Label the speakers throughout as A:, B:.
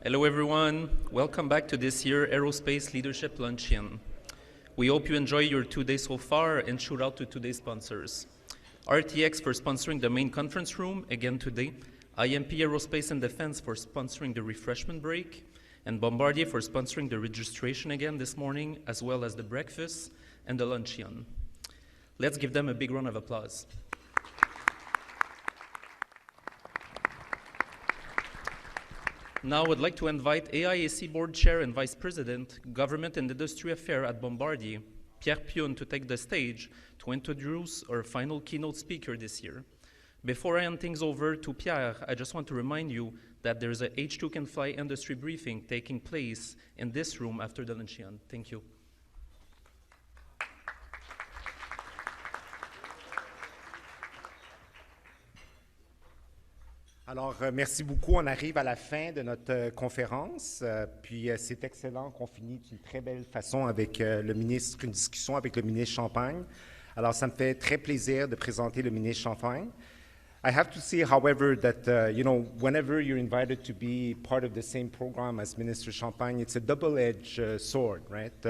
A: Hello everyone, welcome back to this year's Aerospace Leadership Luncheon. We hope you enjoy your 2 days so far and shout out to today's sponsors. RTX for sponsoring the main conference room again today, IMP Aerospace and Defense for sponsoring the refreshment break, and Bombardier for sponsoring the registration again this morning, as well as the breakfast and the luncheon. Let's give them a big round of applause. Now I would like to invite AIAC Board Chair and Vice President, Government and Industry Affairs at Bombardier, Pierre Pioune, to take the stage to introduce our final keynote speaker this year. Before I hand things over to Pierre, I just want to remind you that there's a H2 Can Fly industry briefing taking place in this room after the luncheon. Thank you.
B: Alors, merci beaucoup. On arrive à la fin de notre conférence. Puis, c'est excellent qu'on finisse d'une très belle façon avec le ministre, une discussion avec le ministre Champagne. Alors, ça me fait très plaisir de présenter le ministre Champagne. I have to say, however, that, whenever you're invited to be part of the same program as Minister Champagne, it's a double-edged sword, right?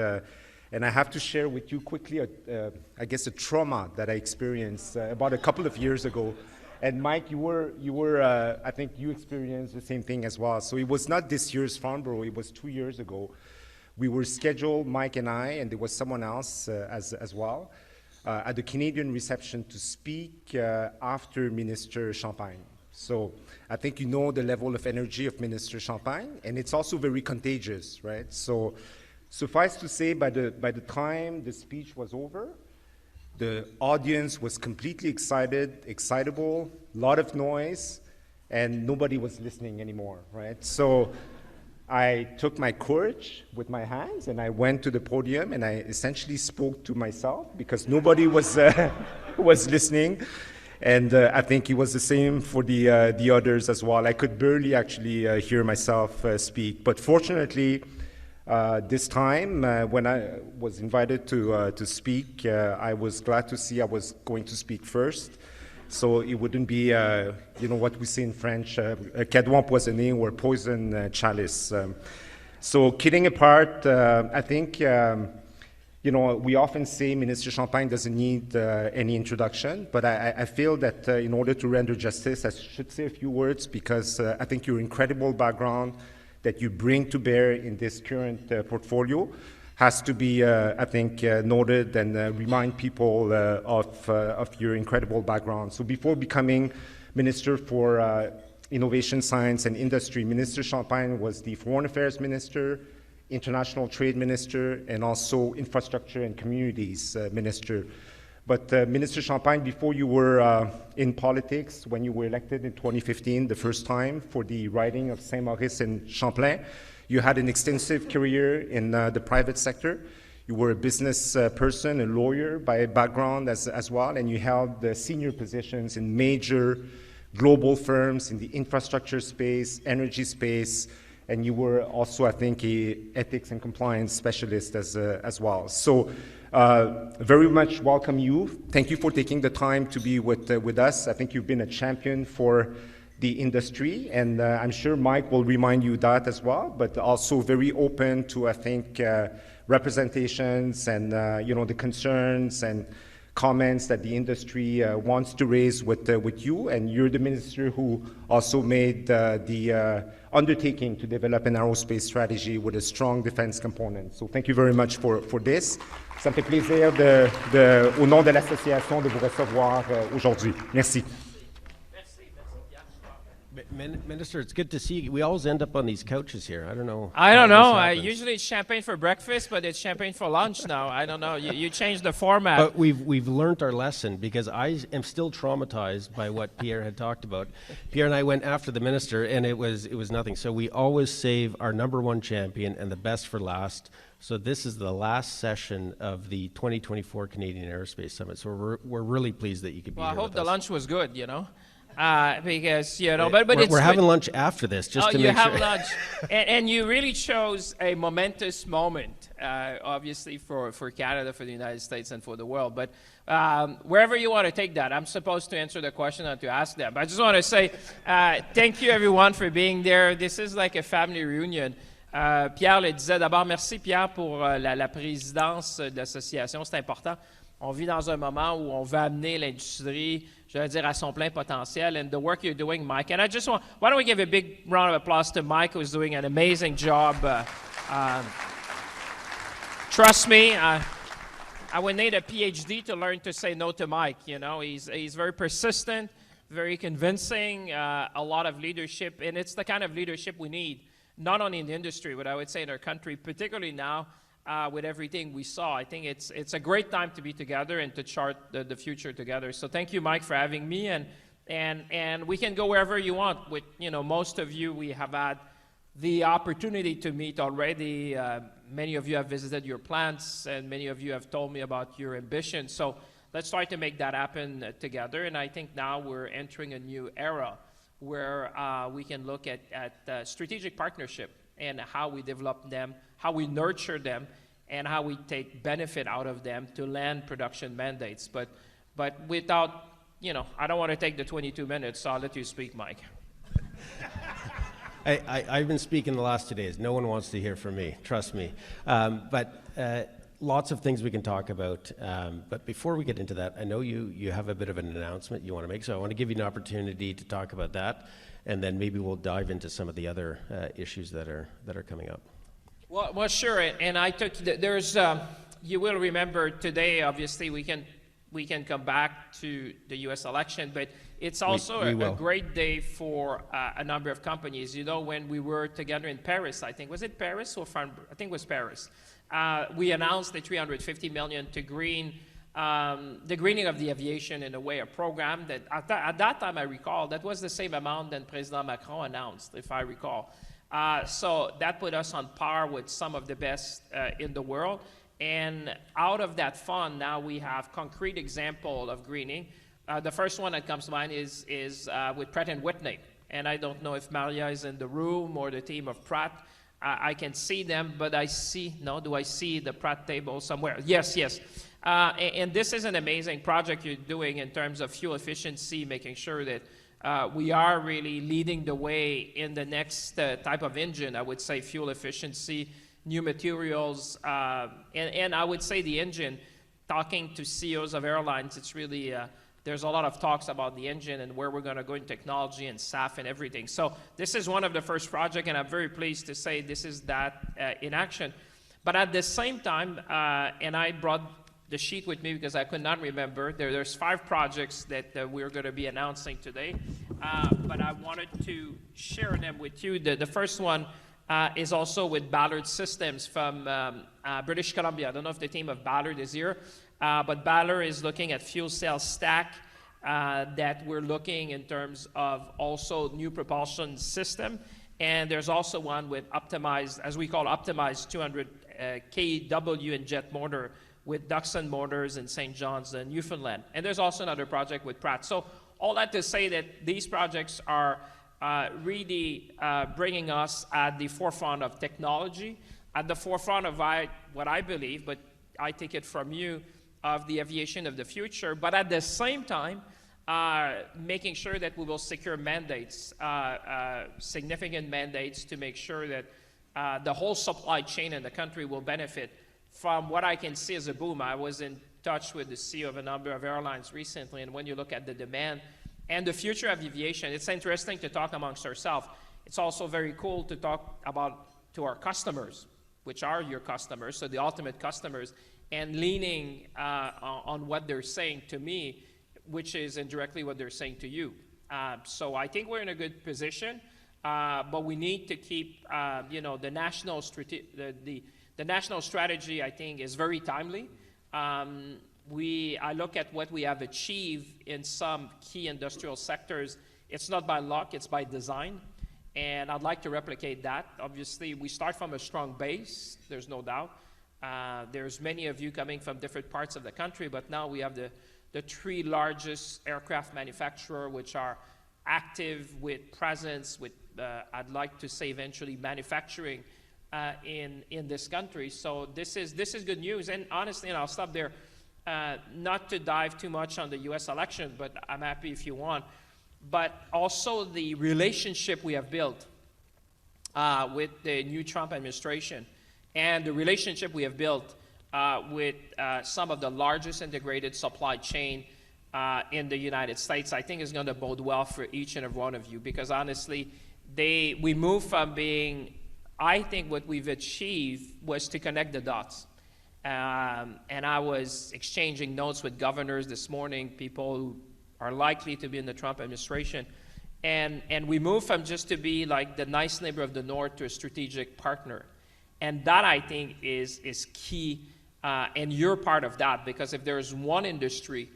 B: And I have to share with you quickly, I guess, a trauma that I experienced about a couple of years ago. And Mike, I think you experienced the same thing as well. So it was not this year's Farnborough, it was 2 years ago. We were scheduled, Mike and I, and there was someone else as well, at the Canadian reception to speak after Minister Champagne. So I think you know the level of energy of Minister Champagne, and it's also very contagious, right? So suffice to say, by the time the speech was over, the audience was completely excitable, a lot of noise, and nobody was listening anymore, right? So I took my courage with my hands and I went to the podium and I essentially spoke to myself because nobody was was listening. And I think it was the same for the others as well. I could barely actually hear myself speak. But fortunately, this time, when I was invited to speak, I was glad to see I was going to speak first. So it wouldn't be, what we say in French, cadeau empoisonné or poison chalice. So kidding apart, I think, we often say Minister Champagne doesn't need any introduction, but I feel that in order to render justice, I should say a few words because I think your incredible background that you bring to bear in this current portfolio has to be, I think, noted and remind people of your incredible background. So before becoming Minister for Innovation, Science and Industry, Minister Champagne was the Foreign Affairs Minister, International Trade Minister, and also Infrastructure and Communities Minister. But Minister Champagne, before you were in politics, when you were elected in 2015, the first time for the riding of Saint-Maurice and Champlain, you had an extensive career in the private sector. You were a business person, a lawyer by background as well, and you held senior positions in major global firms in the infrastructure space, energy space, and you were also, I think, an ethics and compliance specialist as well. So very much welcome you. Thank you for taking the time to be with us. I think you've been a champion for the industry, and I'm sure Mike will remind you that as well, but also very open to, I think, representations and, the concerns and comments that the industry wants to raise with you, and you're the minister who also made the undertaking to develop an aerospace strategy with a strong defense component. So thank you very much for this. Ça me fait plaisir au nom de l'association de vous recevoir aujourd'hui. Merci.
C: Minister, it's good to see you. We always end up on these couches here. I don't know.
D: Usually it's champagne for breakfast, but it's champagne for lunch now. I don't know. You changed the format.
C: But we've learned our lesson because I am still traumatized by what Pierre had talked about. Pierre and I went after the minister, and it was nothing. So we always save our #1 champion and the best for last. So this is the last session of the 2024 Canadian Aerospace Summit. So we're really pleased that you could be here.
D: I hope the lunch was good, because, you know, but
C: we're having lunch after this, just to
D: you
C: make
D: have
C: sure.
D: lunch. And you really chose a momentous moment, obviously, for Canada, for the United States, and for the world. But wherever you want to take that, I'm supposed to answer the question and to ask them. But I just want to say thank you, everyone, for being there. This is like a family reunion. Pierre le disait. D'abord, merci, Pierre, pour la présidence de l'association. C'est important. On vit dans un moment où on veut amener l'industrie, je veux dire, à son plein potentiel, and the work you're doing, Mike. And I just want, why don't we give a big round of applause to Mike, who's doing an amazing job. Trust me, I would need a PhD to learn to say no to Mike. You know, he's very persistent, very convincing, a lot of leadership, and it's the kind of leadership we need, not only in the industry, but I would say in our country, particularly now. With everything we saw, I think it's a great time to be together and to chart the future together. So thank you, Mike, for having me, and we can go wherever you want. With, you know, most of you we have had the opportunity to meet already. Many of you have visited your plants, and many of you have told me about your ambition. So let's try to make that happen together. And I think now we're entering a new era where we can look at strategic partnership and how we develop them, how we nurture them, and how we take benefit out of them to land production mandates. But without, you know, I don't want to take the 22 minutes, so I'll let you speak, Mike.
C: I've been speaking the last 2 days. No one wants to hear from me, trust me. But lots of things we can talk about. But before we get into that, I know you have a bit of an announcement you want to make, so I want to give you an opportunity to talk about that, and then maybe we'll dive into some of the other issues that are coming up.
D: Well, sure. And I took there's you will remember today. Obviously, we can come back to the U.S. election, but it's also a great day for a number of companies. You know, when we were together in Paris, I think was it Paris or I think it was Paris. We announced the $350 million to green. The greening of the aviation, in a way, a program that at that time I recall that was the same amount that President Macron announced, if I recall. So that put us on par with some of the best in the world. And out of that fund, now we have concrete example of greening. The first one that comes to mind is with Pratt & Whitney. And I don't know if Maria is in the room or the team of Pratt. I can see them, but do I see the Pratt table somewhere? Yes. And this is an amazing project you're doing in terms of fuel efficiency, making sure that we are really leading the way in the next type of engine. I would say fuel efficiency, new materials, and I would say the engine. Talking to CEOs of airlines, it's really there's a lot of talks about the engine and where we're going to go in technology and SAF and everything. So this is one of the first projects, and I'm very pleased to say this is that in action. But at the same time, and I brought the sheet with me because I could not remember. There's 5 projects that we're going to be announcing today, but I wanted to share them with you. The first one is also with Ballard Systems from British Columbia. I don't know if the team of Ballard is here, but Ballard is looking at fuel cell stack that we're looking in terms of also new propulsion system. And there's also one with optimized, as we call optimized 200 kW and jet motor with Duxon Motors in St. John's, Newfoundland. And there's also another project with Pratt. So all that to say that these projects are really bringing us at the forefront of technology, at the forefront of what I believe, but I take it from you, of the aviation of the future, but at the same time, making sure that we will secure mandates, significant mandates to make sure that the whole supply chain in the country will benefit from what I can see as a boom. I was in touch with the CEO of a number of airlines recently, and when you look at the demand and the future of aviation, it's interesting to talk amongst ourselves. It's also very cool to talk about to our customers, which are your customers, so the ultimate customers, and leaning on what they're saying to me, which is indirectly what they're saying to you. So I think we're in a good position, but we need to keep, the national the national strategy, I think, is very timely. I look at what we have achieved in some key industrial sectors. It's not by luck, it's by design. And I'd like to replicate that. Obviously, we start from a strong base, there's no doubt. There's many of you coming from different parts of the country, but now we have the 3 largest aircraft manufacturers, which are active with presence, with I'd like to say eventually manufacturing in this country. So this is good news. And honestly, and I'll stop there, not to dive too much on the U.S. election, but I'm happy if you want. But also the relationship we have built with the new Trump administration, and the relationship we have built with some of the largest integrated supply chain in the United States, I think is going to bode well for each and every one of you, because honestly, we moved from being, I think what we've achieved was to connect the dots. And I was exchanging notes with governors this morning, people who are likely to be in the Trump administration. And we moved from just to be like the nice neighbor of the North to a strategic partner. And that, I think, is key. And you're part of that, because if there's one industry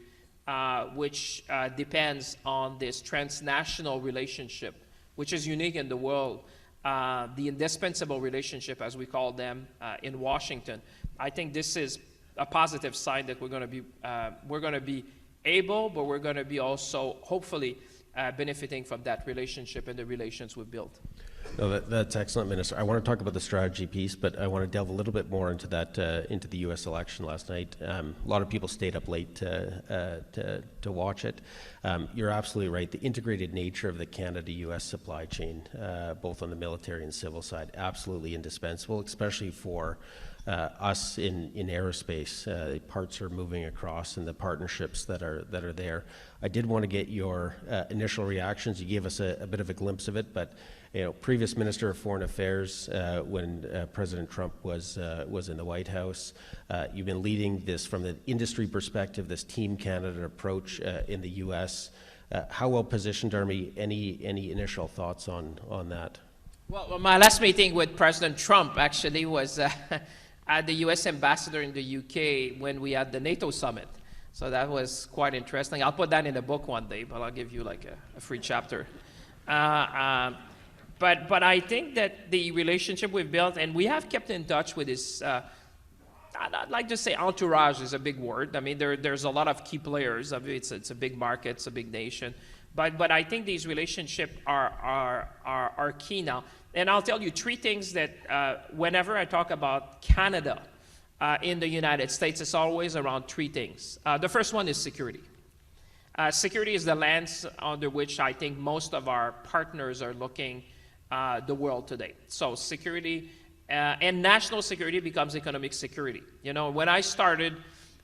D: which depends on this transnational relationship, which is unique in the world, the indispensable relationship, as we call them in Washington, I think this is a positive sign that we're going to be able, but we're going to be also hopefully benefiting from that relationship and the relations we've built.
C: No, that's excellent, Minister. I want to talk about the strategy piece, but I want to delve a little bit more into that, into the U.S. election last night. A lot of people stayed up late to watch it. You're absolutely right. The integrated nature of the Canada-U.S. supply chain, both on the military and civil side, absolutely indispensable, especially for us in aerospace. The parts are moving across, and the partnerships that are there. I did want to get your initial reactions. You gave us a bit of a glimpse of it, but previous Minister of Foreign Affairs when President Trump was in the White House. You've been leading this from the industry perspective, this Team Canada approach in the U.S. How well positioned are we? Any initial thoughts on that?
D: Well, my last meeting with President Trump actually was at the U.S. ambassador in the U.K. when we had the NATO summit. So that was quite interesting. I'll put that in a book one day, but I'll give you like a free chapter. But I think that the relationship we've built, and we have kept in touch with this, I'd like to say entourage is a big word. I mean, there's a lot of key players. I mean, it's a big market, it's a big nation. But I think these relationships are key now. And I'll tell you three things that whenever I talk about Canada in the United States, it's always around three things. The first one is security. Security is the lens under which I think most of our partners are looking the world today. So security and national security becomes economic security. You know, when I started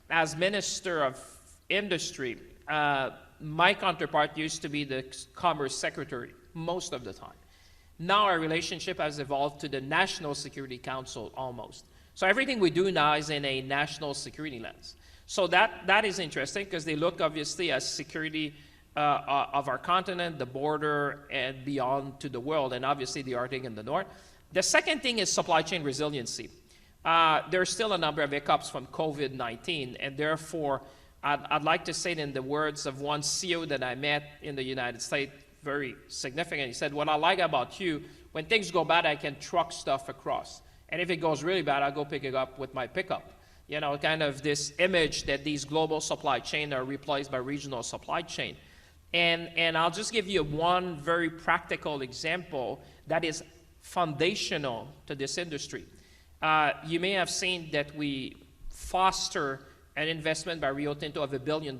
D: as Minister of Industry, my counterpart used to be the Commerce Secretary most of the time. Now our relationship has evolved to the National Security Council almost. So everything we do now is in a national security lens. So that is interesting because they look obviously as security of our continent, the border, and beyond to the world, and obviously the Arctic and the North. The second thing is supply chain resiliency. There's still a number of hiccups from COVID-19, and therefore I'd like to say it in the words of one CEO that I met in the United States, very significant. He said, what I like about you, when things go bad, I can truck stuff across. And if it goes really bad, I'll go pick it up with my pickup. You know, kind of this image that these global supply chains are replaced by regional supply chain. And I'll just give you one very practical example that is foundational to this industry. You may have seen that we foster an investment by Rio Tinto of $1 billion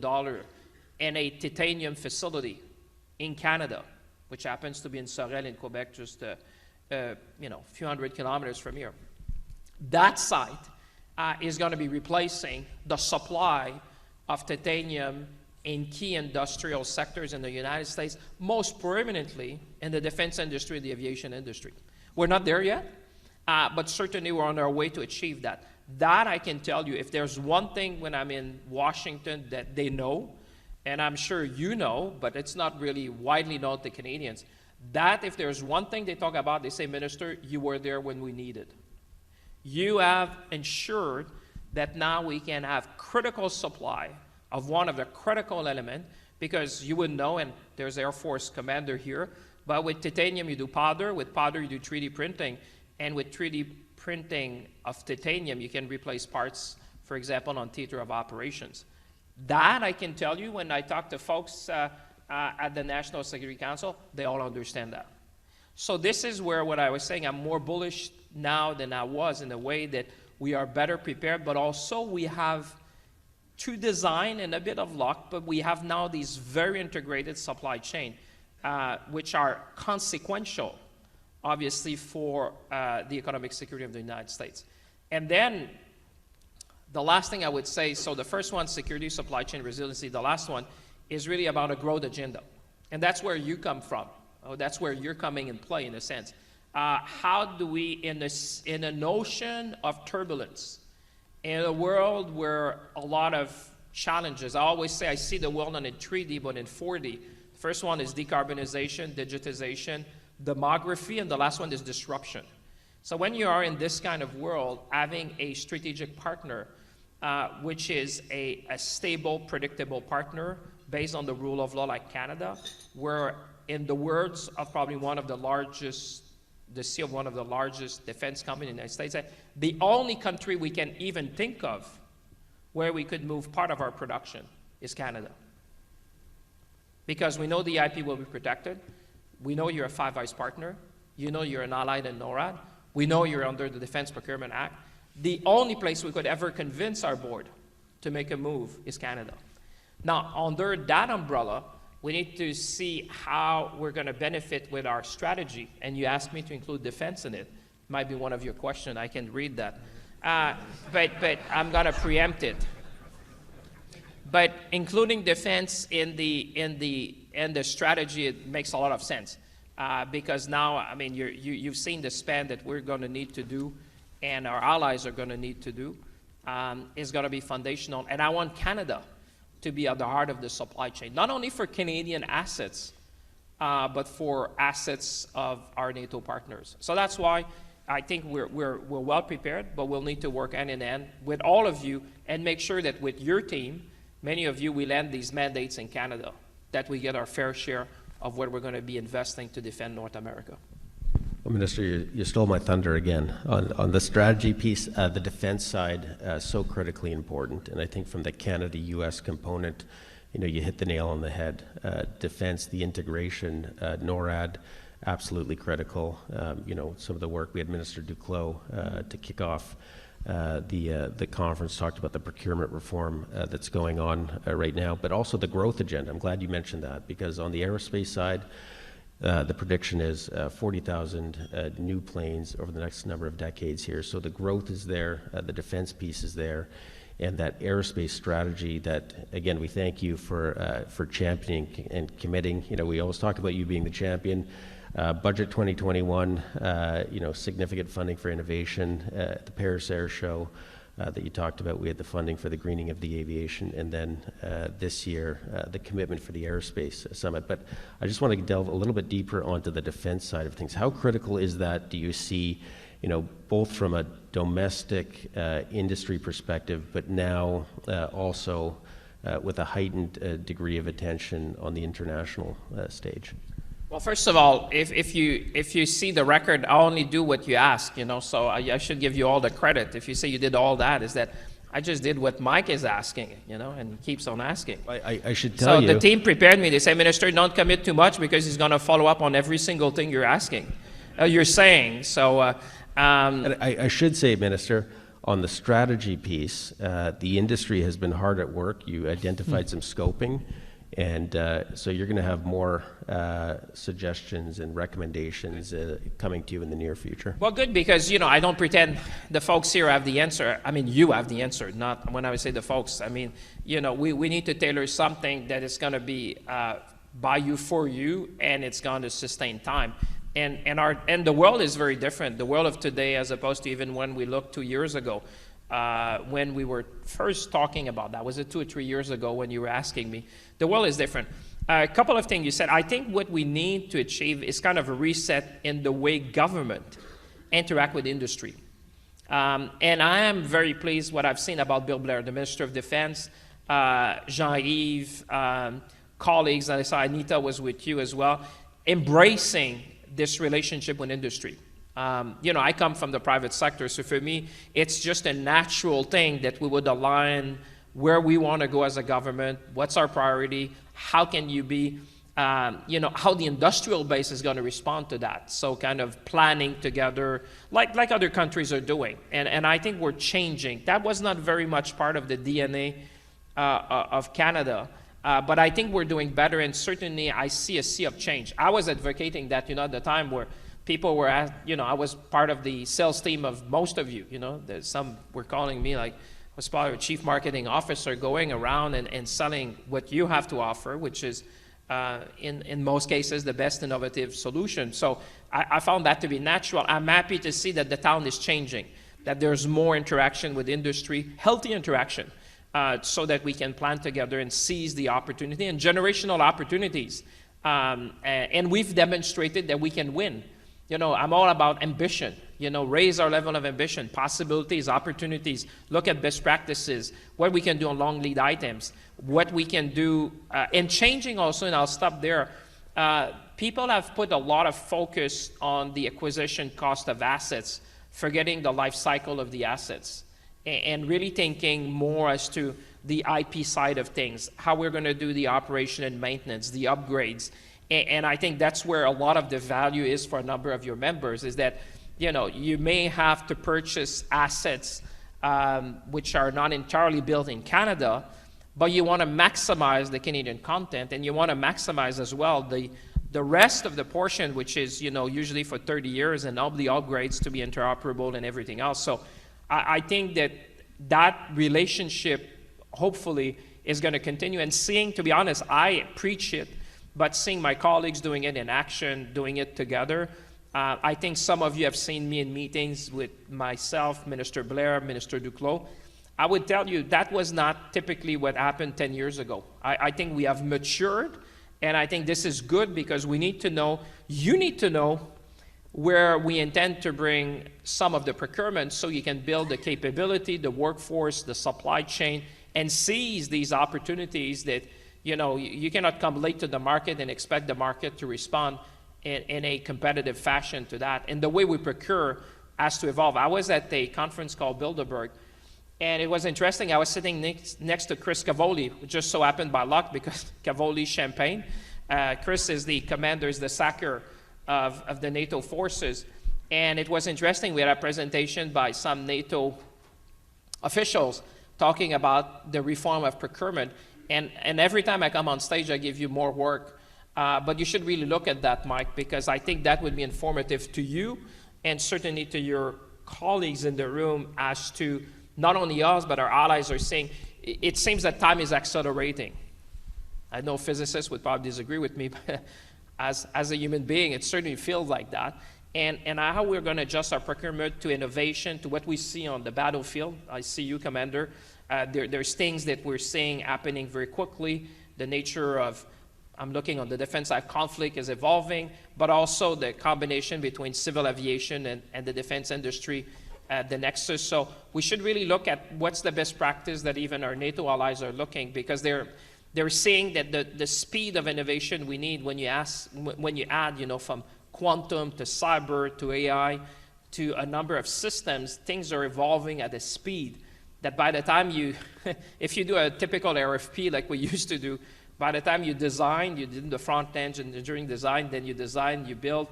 D: in a titanium facility in Canada, which happens to be in Sorel in Quebec, just a few hundred kilometers from here. That site is going to be replacing the supply of titanium in key industrial sectors in the United States, most prominently in the defense industry and the aviation industry. We're not there yet, but certainly we're on our way to achieve that. That I can tell you, if there's one thing when I'm in Washington that they know, and I'm sure you know, but it's not really widely known to Canadians, that if there's one thing they talk about, they say, Minister, you were there when we needed. You have ensured that now we can have critical supply of one of the critical elements, because you wouldn't know, and there's Air Force commander here, but with titanium you do powder, with powder you do 3D printing, and with 3D printing of titanium you can replace parts, for example, on theater of operations. That I can tell you when I talk to folks at the National Security Council, they all understand that. So this is where what I was saying, I'm more bullish now than I was in a way that we are better prepared, but also we have true design and a bit of luck, but we have now these very integrated supply chain, which are consequential, obviously, for the economic security of the United States. And then the last thing I would say, so the first one, security, supply chain, resiliency. The last one is really about a growth agenda. And that's where you come from. Oh, that's where you're coming in play, in a sense. How do we, in an ocean of turbulence, in a world where a lot of challenges, I always say I see the world not in 3D, but in 4D. The first one is decarbonization, digitization, demography, and the last one is disruption. So when you are in this kind of world, having a strategic partner, which is a stable, predictable partner based on the rule of law like Canada, where in the words of probably one of the largest, the CEO of one of the largest defense companies in the United States, the only country we can even think of where we could move part of our production is Canada. Because we know the IP will be protected. We know you're a Five Eyes partner. You know you're an allied in NORAD. We know you're under the Defense Procurement Act. The only place we could ever convince our board to make a move is Canada. Now, under that umbrella, we need to see how we're going to benefit with our strategy. And you asked me to include defense in it. Might be one of your questions. I can read that. But I'm going to preempt it. But including defense in the strategy, it makes a lot of sense. Because now, I mean, you've seen the span that we're going to need to do and our allies are going to need to do is going to be foundational. And I want Canada to be at the heart of the supply chain, not only for Canadian assets, but for assets of our NATO partners. So that's why I think we're well prepared, but we'll need to work hand in hand with all of you and make sure that with your team, many of you will land these mandates in Canada, that we get our fair share of what we're going to be investing to defend North America.
C: Well, Minister, you stole my thunder again. On the strategy piece, the defense side, so critically important. And I think from the Canada-U.S. component, you hit the nail on the head. Defense, the integration, NORAD, absolutely critical. Some of the work we had Minister Duclos to kick off the conference, talked about the procurement reform that's going on right now, but also the growth agenda. I'm glad you mentioned that, because on the aerospace side, the prediction is 40,000 new planes over the next number of decades here. So the growth is there, the defense piece is there, and that aerospace strategy that, again, we thank you for championing and committing. We always talk about you being the champion. Budget 2021, significant funding for innovation. At the Paris Air Show that you talked about, we had the funding for the greening of the aviation, and then this year, the commitment for the Aerospace Summit. But I just want to delve a little bit deeper onto the defense side of things. How critical is that, do you see, both from a domestic industry perspective, but now also with a heightened degree of attention on the international stage?
D: Well, first of all, if you see the record, I only do what you ask, so I should give you all the credit. If you say you did all that, is that I just did what Mike is asking, and he keeps on asking.
C: I should tell you.
D: So the team prepared me. They say, Minister, don't commit too much because he's going to follow up on every single thing you're asking, you're saying. So,
C: and I should say, Minister, on the strategy piece, the industry has been hard at work. You identified some scoping. And so you're going to have more suggestions and recommendations coming to you in the near future.
D: Well, good, because, I don't pretend the folks here have the answer. I mean, you have the answer, not when I say the folks. I mean, we need to tailor something that is going to be by you, for you, and it's going to sustain time. And the world is very different. The world of today, as opposed to even when we looked 2 years ago. When we were first talking about that, was it 2 or 3 years ago when you were asking me? The world is different. A couple of things you said. I think what we need to achieve is kind of a reset in the way government interact with industry. And I am very pleased what I've seen about Bill Blair, the Minister of Defense, Jean-Yves, colleagues, and I saw Anita was with you as well, embracing this relationship with industry. I come from the private sector, so for me, it's just a natural thing that we would align where we want to go as a government, what's our priority, how can you be how the industrial base is going to respond to that. So kind of planning together, like other countries are doing. And I think we're changing. That was not very much part of the DNA of Canada. But I think we're doing better, and certainly I see a sea of change. I was advocating that, at the time where people were asked, I was part of the sales team of most of you, some were calling me like, I was probably a chief marketing officer going around and selling what you have to offer, which is in most cases the best innovative solution. So I found that to be natural. I'm happy to see that the town is changing, that there's more interaction with industry, healthy interaction, so that we can plan together and seize the opportunity and generational opportunities. And we've demonstrated that we can win. I'm all about ambition, raise our level of ambition, possibilities, opportunities, look at best practices, what we can do on long lead items, what we can do, and changing also, and I'll stop there, people have put a lot of focus on the acquisition cost of assets, forgetting the life cycle of the assets, and really thinking more as to the IP side of things, how we're going to do the operation and maintenance, the upgrades. And I think that's where a lot of the value is for a number of your members, is that, you may have to purchase assets which are not entirely built in Canada, but you want to maximize the Canadian content, and you want to maximize as well the rest of the portion, which is, usually for 30 years, and all the upgrades to be interoperable and everything else. So I think that relationship, hopefully, is going to continue. And seeing, to be honest, I preach it, but seeing my colleagues doing it in action, doing it together, I think some of you have seen me in meetings with myself, Minister Blair, Minister Duclos. I would tell you that was not typically what happened 10 years ago. I think we have matured, and I think this is good because we need to know, you need to know where we intend to bring some of the procurement so you can build the capability, the workforce, the supply chain, and seize these opportunities that you cannot come late to the market and expect the market to respond in a competitive fashion to that. And the way we procure has to evolve. I was at a conference called Bilderberg, and it was interesting. I was sitting next to Chris Cavoli, which just so happened by luck because Cavoli Champagne. Chris is the commander, is the SACEUR of the NATO forces. And it was interesting. We had a presentation by some NATO officials talking about the reform of procurement. And every time I come on stage, I give you more work. But you should really look at that, Mike, because I think that would be informative to you and certainly to your colleagues in the room as to not only us, but our allies are saying, it seems that time is accelerating. I know physicists would probably disagree with me, but as a human being, it certainly feels like that. And how we're going to adjust our procurement to innovation, to what we see on the battlefield. I see you, Commander. There's things that we're seeing happening very quickly. The nature of, I'm looking on the defense side, conflict is evolving, but also the combination between civil aviation and the defense industry, the nexus. So we should really look at what's the best practice that even our NATO allies are looking, because they're seeing that the speed of innovation we need when you add, from quantum to cyber to AI to a number of systems, things are evolving at a speed that by the time if you do a typical RFP like we used to do, by the time you design, you did the front end and during design, then you design, you build,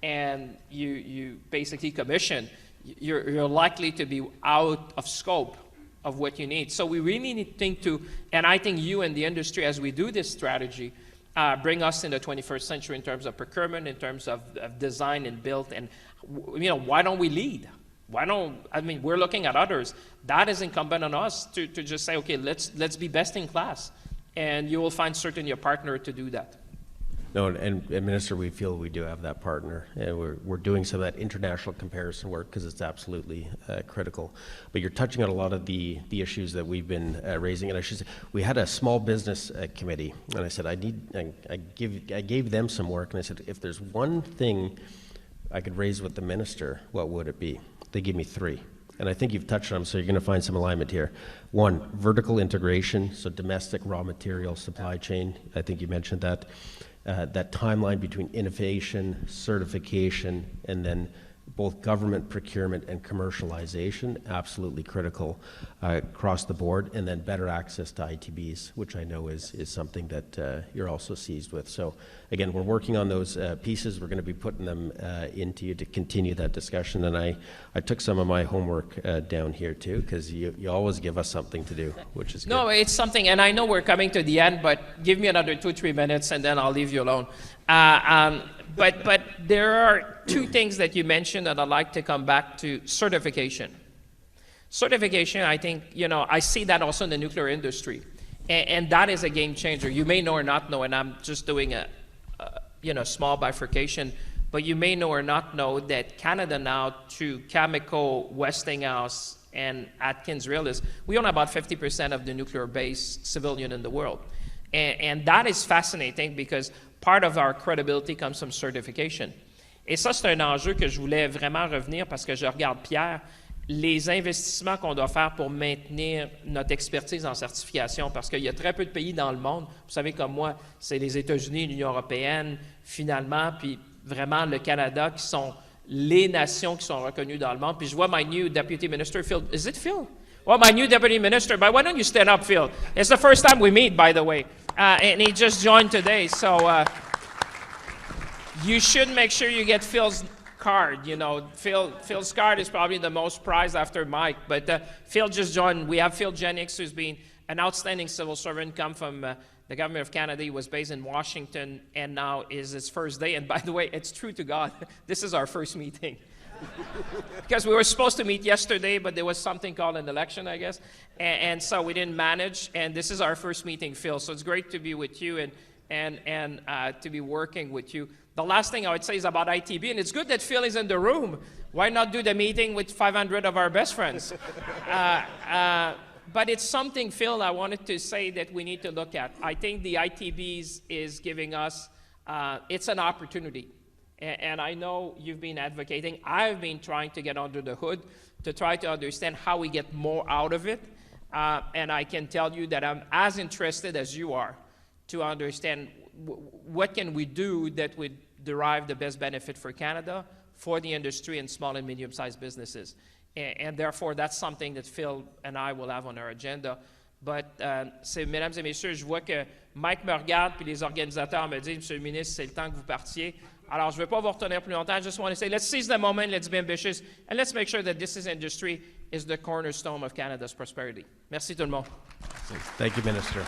D: and you basically commission, you're likely to be out of scope of what you need. So we really need to think and I think you and the industry, as we do this strategy, bring us in the 21st century in terms of procurement, in terms of design and build, and why don't we lead? We're looking at others. That is incumbent on us to just say, okay, let's be best in class. And you will find certainly a partner to do that.
C: No, and Minister, we feel we do have that partner, and we're doing some of that international comparison work because it's absolutely critical. But you're touching on a lot of the issues that we've been raising, and I should say we had a small business committee, and I said I gave them some work, and I said if there's one thing I could raise with the minister, what would it be? They gave me 3. And I think you've touched on them, so you're going to find some alignment here. 1, vertical integration, so domestic raw material supply chain. I think you mentioned that. That timeline between innovation, certification, and then both government procurement and commercialization, absolutely critical across the board, and then better access to ITBs, which I know is something that you're also seized with. So again, we're working on those pieces. We're going to be putting them into you to continue that discussion. And I took some of my homework down here too, because you always give us something to do, which is good.
D: No, it's something, and I know we're coming to the end, but give me another 2-3 minutes and then I'll leave you alone. But there are two things that you mentioned that I'd like to come back to. Certification. Certification, I think, I see that also in the nuclear industry. And that is a game changer. You may know or not know, and I'm just doing a small bifurcation, but you may know or not know that Canada now, through Cameco, Westinghouse, and AtkinsRéalis, we own about 50% of the nuclear base civilian in the world. And that is fascinating because part of our credibility comes from certification. Et ça, c'est un enjeu que je voulais vraiment revenir parce que je regarde Pierre, les investissements qu'on doit faire pour maintenir notre expertise en certification, parce qu'il y a très peu de pays dans le monde, vous savez comme moi, c'est les États-Unis, l'Union européenne, finalement, puis vraiment le Canada, qui sont les nations qui sont reconnues dans le monde. Puis je vois my new Deputy Minister, Phil, is it Phil? Well, my new Deputy Minister, but why don't you stand up, Phil? It's the first time we meet, by the way, and he just joined today, so you should make sure you get Phil's card. Phil's card is probably the most prized after Mike, but Phil just joined. We have Phil Jennings, who's been an outstanding civil servant, come from the government of Canada. He was based in Washington, and now is his first day. And by the way, it's true to God, this is our first meeting. Because we were supposed to meet yesterday, but there was something called an election, I guess, and so we didn't manage, and this is our first meeting, Phil, so it's great to be with you and to be working with you. The last thing I would say is about ITB, and it's good that Phil is in the room. Why not do the meeting with 500 of our best friends? But it's something, Phil, I wanted to say that we need to look at. I think the ITBs is giving us, it's an opportunity. And I know you've been advocating. I've been trying to get under the hood to try to understand how we get more out of it. And I can tell you that I'm as interested as you are to understand what can we do that would derive the best benefit for Canada, for the industry, and small and medium-sized businesses. And therefore, that's something that Phil and I will have on our agenda. But, mesdames et messieurs, je vois que Mike me regarde, puis les organisateurs me disent, Monsieur le ministre, c'est le temps que vous partiez. Alors, je ne vais pas vous retenir plus longtemps. I just want to say, let's seize the moment, let's be ambitious, and let's make sure that this industry is the cornerstone of Canada's prosperity. Merci tout le monde.
C: Thank you, Minister.